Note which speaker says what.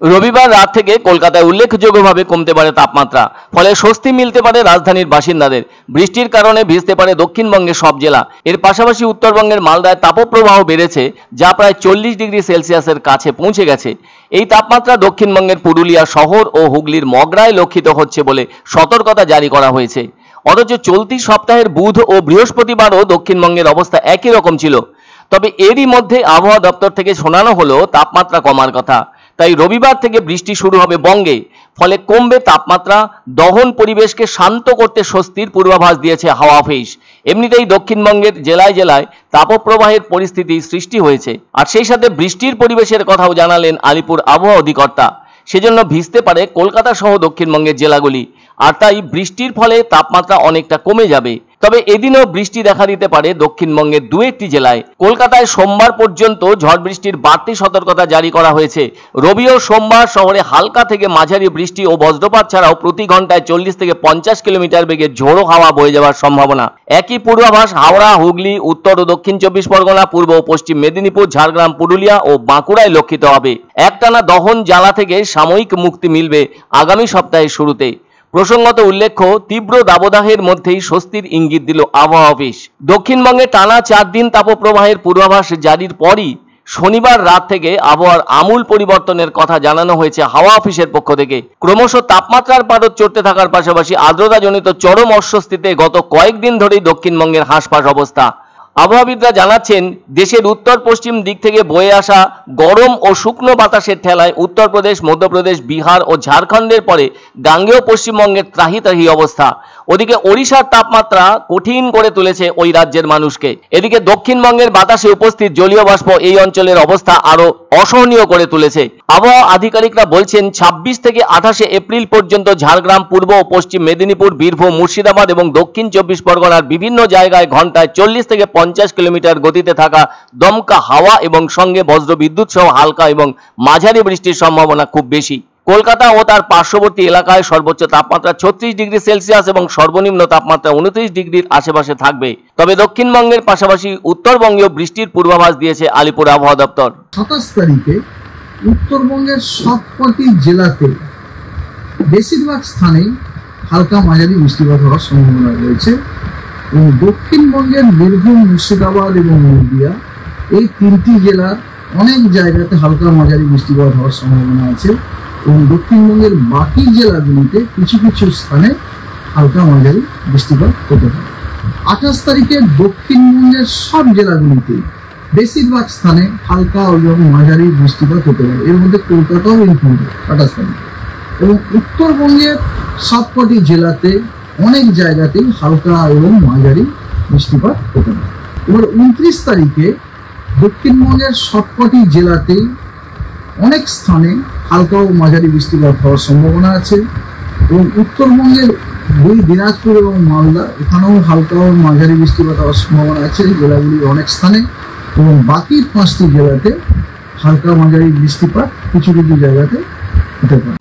Speaker 1: রবিবার রাত থেকে কলকাতায় উল্লেখযোগ্যভাবে কমতে পারে তাপমাত্রা, ফলে স্বস্তি মিলতে পারে রাজধানীর বাসিন্দাদের। বৃষ্টির কারণে ভিজতে পারে দক্ষিণবঙ্গের সব জেলা। এর পাশাপাশি উত্তরবঙ্গের মালদায় তাপপ্রবাহ বেড়েছে, যা প্রায় 40 ডিগ্রি সেলসিয়াসের কাছে পৌঁছে গেছে। এই তাপমাত্রা দক্ষিণবঙ্গের পুরুলিয়া শহর ও হুগলির মগরায় লক্ষিত হচ্ছে বলে সতর্কতা জারি করা হয়েছে। অথচ চলতি সপ্তাহের বুধ ও বৃহস্পতিবারও দক্ষিণবঙ্গের অবস্থা একই রকম ছিল। তবে এরই মধ্যে আবহাওয়া দপ্তর থেকে শোনানো হলো তাপমাত্রা কমার কথা। তাই রবিবার থেকে বৃষ্টি শুরু হবে বঙ্গে, ফলে কমবে তাপমাত্রা। দহন পরিবেশকে শান্ত করতে স্বস্তির পূর্বাভাস দিয়েছে হাওয়া অফিস। এমনিতেই দক্ষিণবঙ্গের জেলায় জেলায় তাপপ্রবাহের পরিস্থিতি সৃষ্টি হয়েছে, আর সেই সাথে বৃষ্টির পরিবেশের কথাও জানালেন আলিপুর আবহাওয়া অধিকর্তা। সেজন্য ভিজতে পারে কলকাতা সহ দক্ষিণবঙ্গের জেলাগুলি, আর তাই বৃষ্টির ফলে তাপমাত্রা অনেকটা কমে যাবে। তবে এদিনও বৃষ্টি দেখা দিতে পারে দক্ষিণবঙ্গের দু একটি জেলায়। কলকাতায় সোমবার পর্যন্ত ঝড় বৃষ্টির বাড়তি সতর্কতা জারি করা হয়েছে। রবি ও সোমবার শহরে হালকা থেকে মাঝারি বৃষ্টি ও বজ্রপাত ছাড়াও প্রতি ঘন্টায় 40 থেকে 50 কিলোমিটার বেগে ঝোড়ো হাওয়া বয়ে যাওয়ার সম্ভাবনা। একই পূর্বাভাস হাওড়া, হুগলি, উত্তর ও দক্ষিণ 24 পরগনা, পূর্ব ও পশ্চিম মেদিনীপুর, ঝাড়গ্রাম, পুরুলিয়া ও বাঁকুড়ায় লক্ষিত হবে। একটানা দহন জ্বালা থেকে সাময়িক মুক্তি মিলবে আগামী সপ্তাহের শুরুতে। প্রসঙ্গত উল্লেখ্য, তীব্র দাবদাহের মধ্যেই স্বস্তির ইঙ্গিত দিল আবহাওয়া অফিস। দক্ষিণবঙ্গে টানা 4 দিন তাপপ্রবাহের পূর্বাভাস জারির পরই শনিবার রাত থেকে আবহাওয়ার আমূল পরিবর্তনের কথা জানানো হয়েছে হাওয়া অফিসের পক্ষ থেকে। ক্রমশ তাপমাত্রার পারদ চড়তে থাকার পাশাপাশি আর্দ্রতাজনিত চরম অস্বস্তিতে গত কয়েকদিন ধরেই দক্ষিণবঙ্গের হাঁসফাঁস অবস্থা। আবহাওয়াবিদরা জানাচ্ছেন, দেশের উত্তর পশ্চিম দিক থেকে বয়ে আসা গরম ও শুকনো বাতাসের ঠেলায় উত্তরপ্রদেশ, মধ্যপ্রদেশ, বিহার ও ঝাড়খণ্ডের পরে গাঙ্গেয় পশ্চিমবঙ্গের ত্রাহি ত্রাহি অবস্থা। ওদিকে ওড়িশার তাপমাত্রা কঠিন করে তুলেছে ওই রাজ্যের মানুষকে। এদিকে দক্ষিণবঙ্গের বাতাসে উপস্থিত জলীয় বাষ্প এই অঞ্চলের অবস্থা আরো অসহনীয় করে তুলেছে। আবহাওয়া আধিকারিকরা বলছেন, 26 থেকে 28 এপ্রিল পর্যন্ত ঝাড়গ্রাম, পূর্ব ও পশ্চিম মেদিনীপুর, বীরভূম, মুর্শিদাবাদ এবং দক্ষিণ 24 পরগনার বিভিন্ন জায়গায় ঘন্টায় 40 থেকে 50 কিলোমিটার গতিতে থাকা দমকা হাওয়া এবং সঙ্গে বজ্রবিদ্যুৎ সহ হালকা এবং মাঝারি বৃষ্টির সম্ভাবনা খুব বেশি। কলকাতা ও তার পার্শ্ববর্তী এলাকায় সর্বোচ্চ তাপমাত্রা 36 ডিগ্রি সেলসিয়াস এবং সর্বনিম্ন তাপমাত্রা 29 ডিগ্রির আশেপাশে থাকবে। তবে দক্ষিণবঙ্গের পাশাপাশি উত্তরবঙ্গেও বৃষ্টির পূর্বাভাস দিয়েছে আলিপুর আবহাওয়া দপ্তর।
Speaker 2: 27 তারিখে উত্তরবঙ্গের সবকটি জেলাতে বেশিরভাগ স্থানেই হালকা মাঝারি বৃষ্টিপাত হওয়ার সম্ভাবনা রয়েছে এবং দক্ষিণবঙ্গের বীরভূম, মুর্শিদাবাদ এবং নদিয়া এই 3টি জেলার অনেক জায়গাতে হালকা মাঝারি বৃষ্টিপাত হওয়ার সম্ভাবনা আছে এবং দক্ষিণবঙ্গের বাকি জেলাগুলিতে কিছু কিছু স্থানে হালকা মাঝারি বৃষ্টিপাত হতে পারে। 28 তারিখে দক্ষিণবঙ্গের সব জেলাগুলিতে বেশিরভাগ স্থানে হালকা এবং মাঝারি বৃষ্টিপাত হতে পারে, এর মধ্যে কলকাতাও ইনক্লুডেড 28 তারিখে। এবং উত্তরবঙ্গের সবকটি জেলাতে অনেক জায়গাতেই হালকা এবং মাঝারি বৃষ্টিপাত হতে পারে। এবার 29 তারিখে দক্ষিণবঙ্গের সবকটি জেলাতেই অনেক স্থানে হালকা ও মাঝারি বৃষ্টিপাত হওয়ার সম্ভাবনা আছে এবং উত্তরবঙ্গের দিনাজপুর এবং মালদা এখানেও হালকা ও মাঝারি বৃষ্টিপাত হওয়ার সম্ভাবনা আছে জেলাগুলির অনেক স্থানে এবং বাকি 5টি জেলাতে হালকা মাঝারি বৃষ্টিপাত কিছু কিছু জায়গাতে হতে পারে।